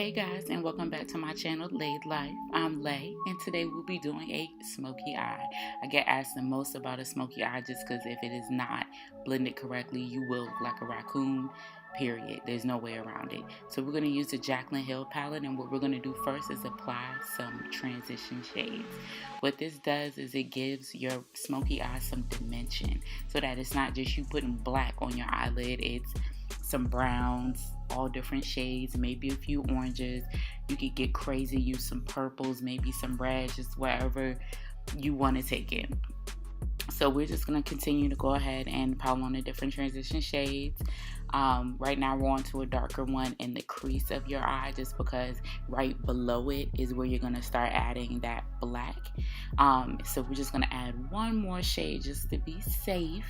Hey guys, and welcome back to my channel, Laid Life. I'm Lay, and today we'll be doing a smoky eye. I get asked the most about a smoky eye just because if it is not blended correctly, you will look like a raccoon, period. There's no way around it. So we're going to use the Jaclyn Hill palette, and what we're going to do first is apply some transition shades. What this does is it gives your smoky eye some dimension so that it's not just you putting black on your eyelid, it's some browns, all different shades, maybe a few oranges. You could get crazy, use some purples, maybe some reds, just whatever you want to take it. So we're just going to continue to go ahead and pile on the different transition shades. Right now we're on to a darker one in the crease of your eye, just because right below it is where you're going to start adding that black. So we're just going to add one more shade just to be safe.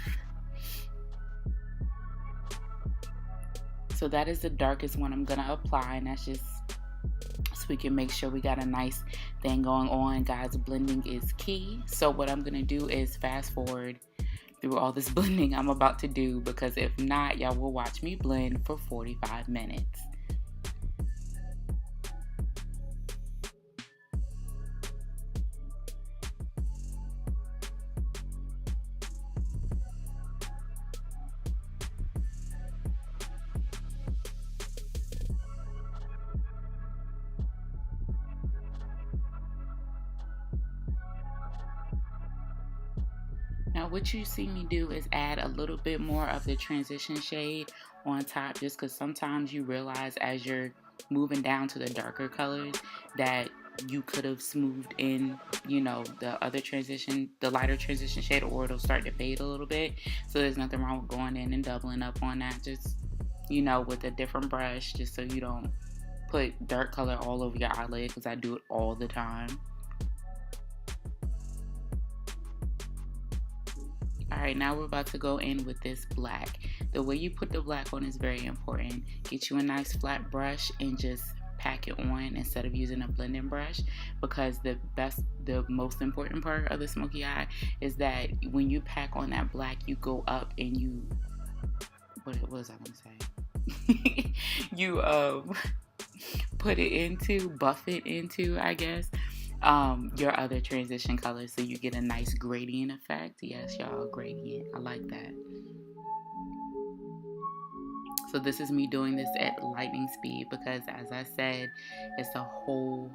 So that is the darkest one I'm going to apply, and that's just so we can make sure we got a nice thing going on. Guys, blending is key. So what I'm going to do is fast forward through all this blending I'm about to do, because if not, y'all will watch me blend for 45 minutes. Now what you see me do is add a little bit more of the transition shade on top, just because sometimes you realize as you're moving down to the darker colors that you could have smoothed in, the other transition, the lighter transition shade, or it'll start to fade a little bit. So there's nothing wrong with going in and doubling up on that, just, with a different brush, just so you don't put dark color all over your eyelid, because I do it all the time. Alright, now we're about to go in with this black. The way you put the black on is very important. Get you a nice flat brush and just pack it on instead of using a blending brush, because the most important part of the smoky eye is that when you pack on that black, you go up and you, what was I gonna say? You buff it into, I guess, your other transition colors, so you get a nice gradient effect. Yes, y'all, gradient. I like that. So this is me doing this at lightning speed, because as I said, it's a whole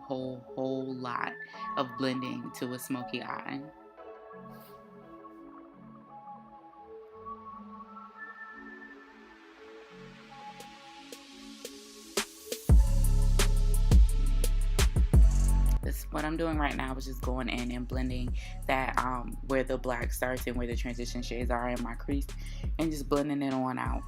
lot of blending to a smoky eye. What I'm doing right now is just going in and blending that where the black starts and where the transition shades are in my crease, and just blending it on out.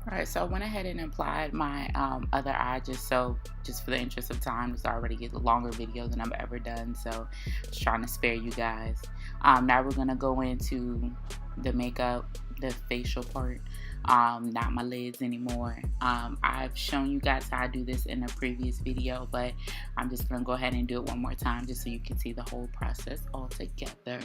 Alright, so I went ahead and applied my other eye just for the interest of time. This already gets a longer video than I've ever done, so just trying to spare you guys. Now we're going to go into the makeup, the facial part, not my lids anymore. I've shown you guys how I do this in a previous video, but I'm just going to go ahead and do it one more time just so you can see the whole process all together.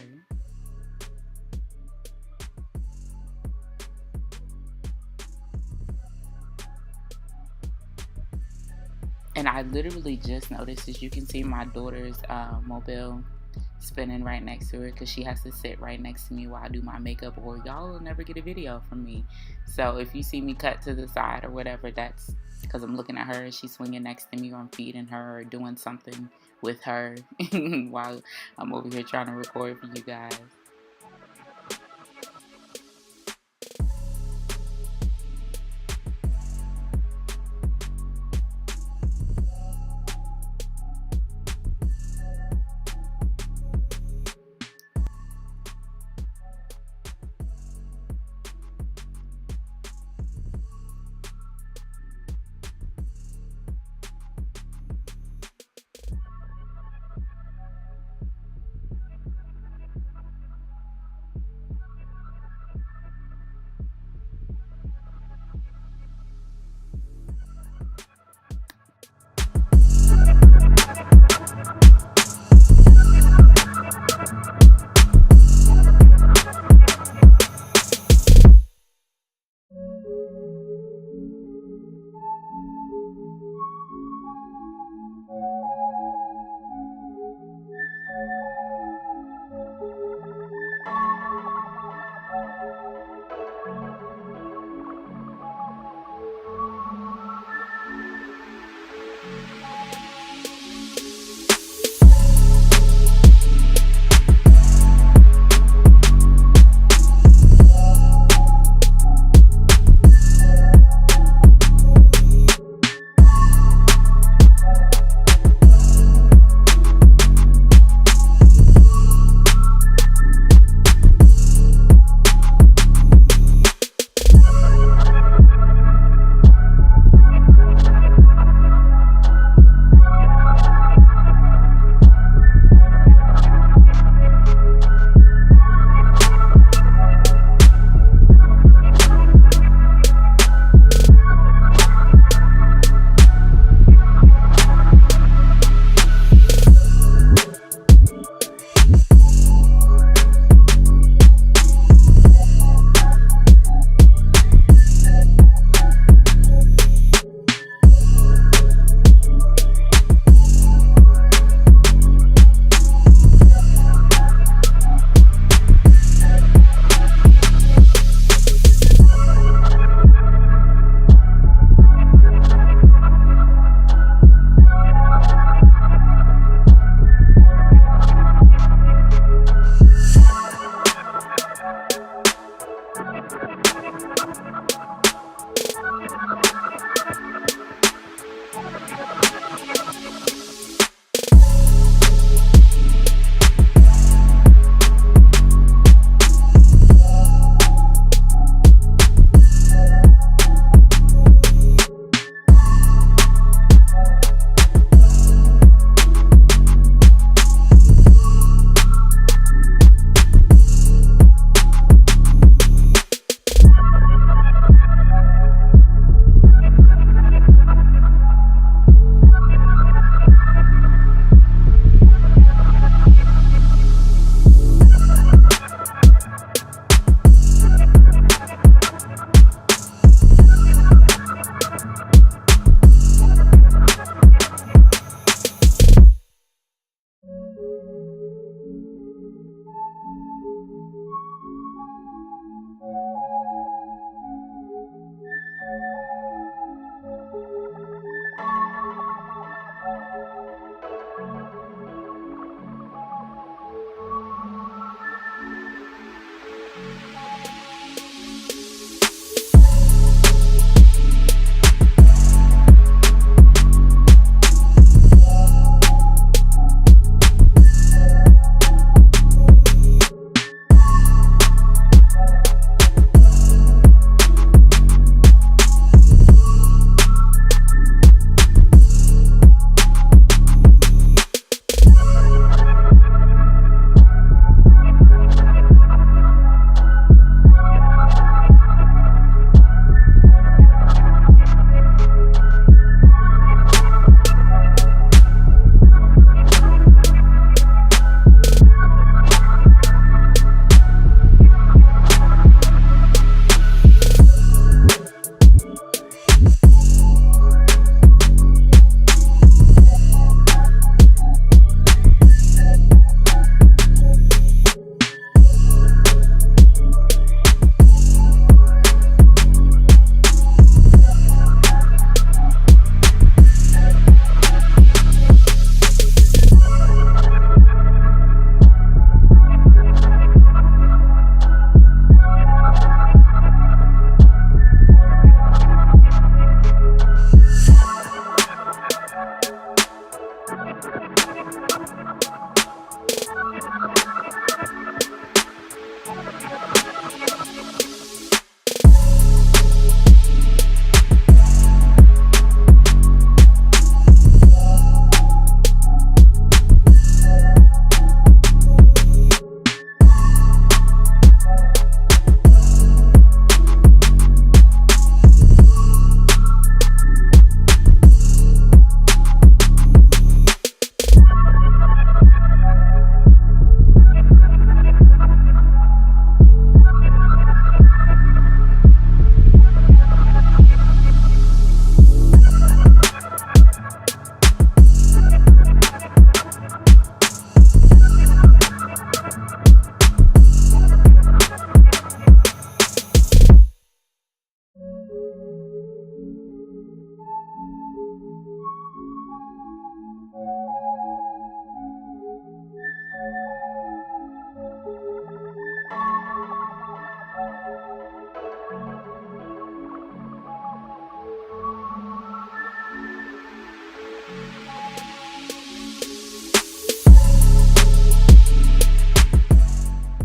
And I literally just noticed, as you can see, my daughter's mobile spinning right next to her, because she has to sit right next to me while I do my makeup, or y'all will never get a video from me. So if you see me cut to the side or whatever, that's because I'm looking at her and she's swinging next to me, or I'm feeding her or doing something with her while I'm over here trying to record for you guys.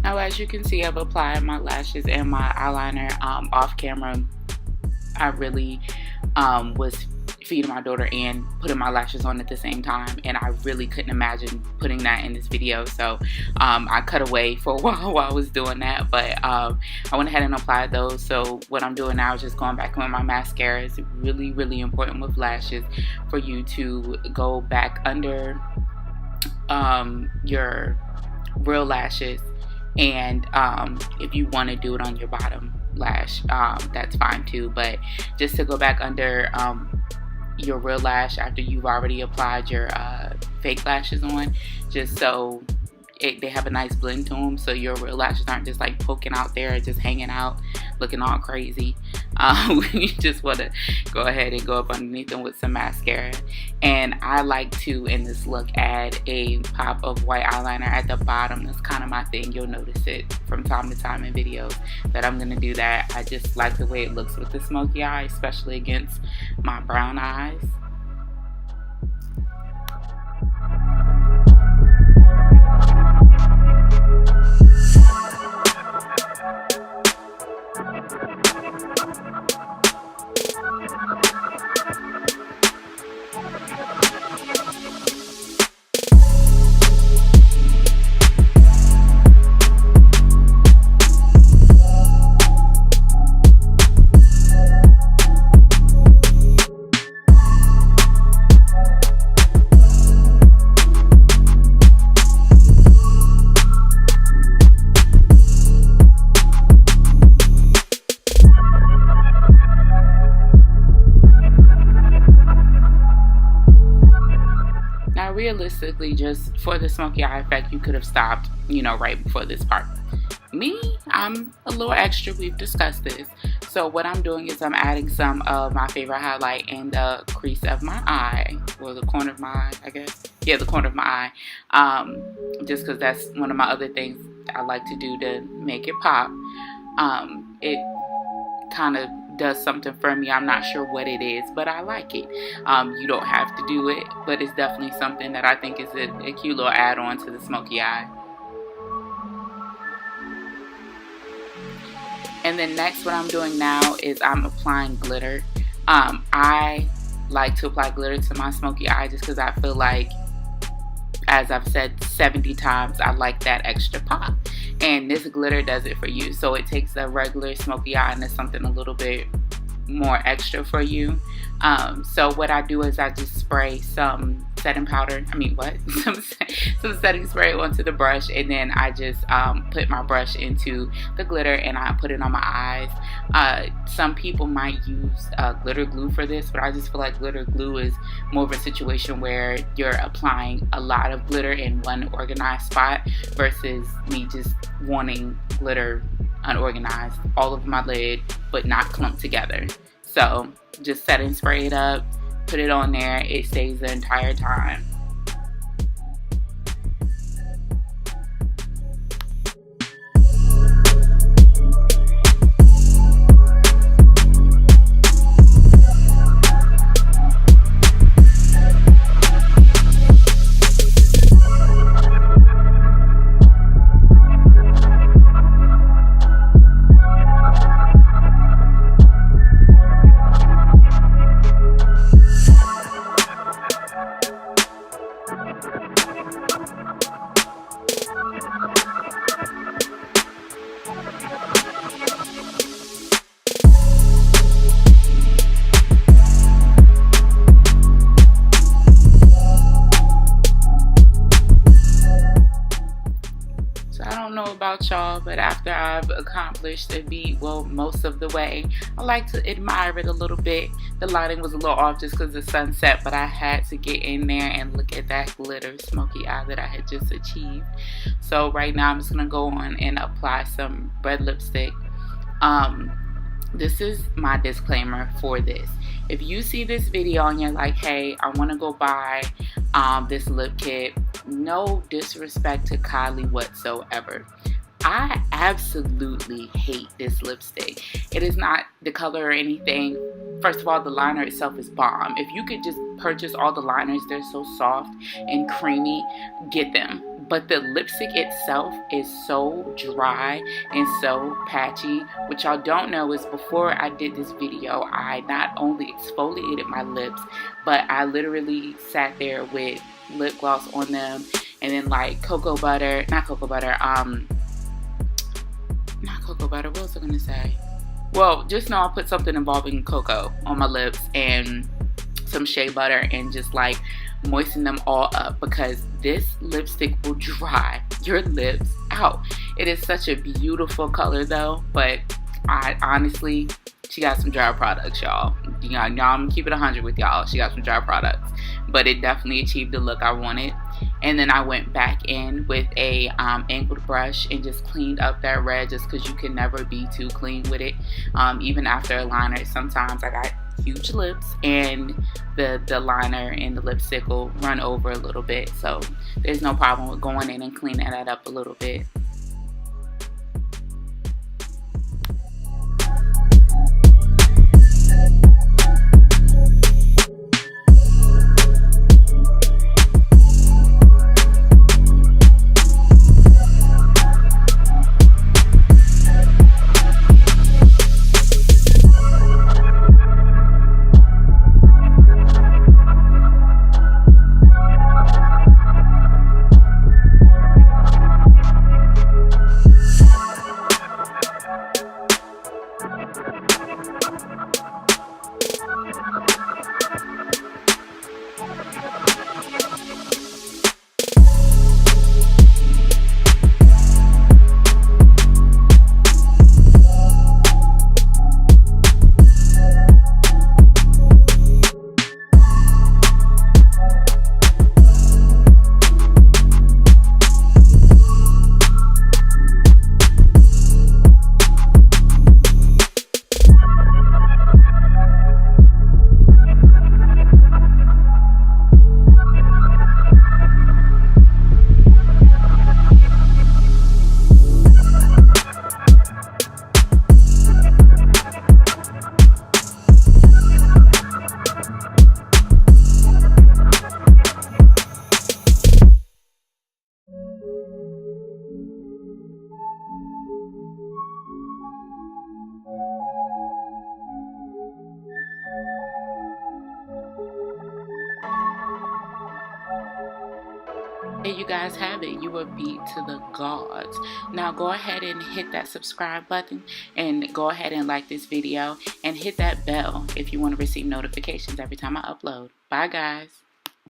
Now, as you can see, I've applied my lashes and my eyeliner off camera. I really was feeding my daughter and putting my lashes on at the same time, and I really couldn't imagine putting that in this video, so I cut away for a while I was doing that, but I went ahead and applied those. So what I'm doing now is just going back with my mascara. It's really important with lashes for you to go back under your real lashes, and if you want to do it on your bottom lash, that's fine too, but just to go back under your real lash after you've already applied your fake lashes on, just so they have a nice blend to them, so your real lashes aren't just like poking out there or just hanging out. looking all crazy. You just want to go ahead and go up underneath them with some mascara. And I like to, in this look, add a pop of white eyeliner at the bottom. That's kind of my thing. You'll notice it from time to time in videos that I'm going to do that. I just like the way it looks with the smoky eye, especially against my brown eyes. Realistically, just for the smoky eye effect, you could have stopped, right before this part. Me, I'm a little extra. We've discussed this. So what I'm doing is I'm adding some of my favorite highlight in the crease of my eye, or the corner of my eye, I guess. Yeah, the corner of my eye. Just because that's one of my other things I like to do to make it pop. It kind of does something for me. I'm not sure what it is, but I like it. You don't have to do it, but it's definitely something that I think is a cute little add-on to the smoky eye. And then next, what I'm doing now is I'm applying glitter. I like to apply glitter to my smoky eye just because I feel like, as I've said 70 times, I like that extra pop. And this glitter does it for you. So it takes a regular smoky eye and it's something a little bit more extra for you. So what I do is I just spray some setting powder. Some setting spray onto the brush, and then I just put my brush into the glitter and I put it on my eyes. Some people might use glitter glue for this, but I just feel like glitter glue is more of a situation where you're applying a lot of glitter in one organized spot versus me just wanting glitter unorganized all over my lid but not clumped together. So just set and spray it up, put it on there, it stays the entire time. About y'all, but after I've accomplished the beat, well, most of the way, I like to admire it a little bit. The lighting was a little off just because the sunset, but I had to get in there and look at that glitter smoky eye that I had just achieved. So right now I'm just gonna go on and apply some red lipstick. This is my disclaimer for this. If you see this video and you're like, hey, I want to go buy this lip kit, no disrespect to Kylie whatsoever, I absolutely hate this lipstick. It is not the color or anything. First of all, the liner itself is bomb. If you could just purchase all the liners, they're so soft and creamy, get them. But the lipstick itself is so dry and so patchy. What y'all don't know is before I did this video, I not only exfoliated my lips, but I literally sat there with lip gloss on them, and then like not cocoa butter, what was I gonna say? Well, just know I put something involving cocoa on my lips and some shea butter and just like moisten them all up, because this lipstick will dry your lips out. It is such a beautiful color though, but I honestly, she got some dry products, y'all. Y'all, I'm gonna keep it 100 with y'all. She got some dry products, but it definitely achieved the look I wanted. And then I went back in with a angled brush and just cleaned up that red, just because you can never be too clean with it. Even after a liner, sometimes I got huge lips and the liner and the lipstick will run over a little bit. So there's no problem with going in and cleaning that up a little bit. There you guys have it. You were beat to the gods. Now go ahead and hit that subscribe button, and go ahead and like this video, and hit that bell if you want to receive notifications every time I upload. Bye guys.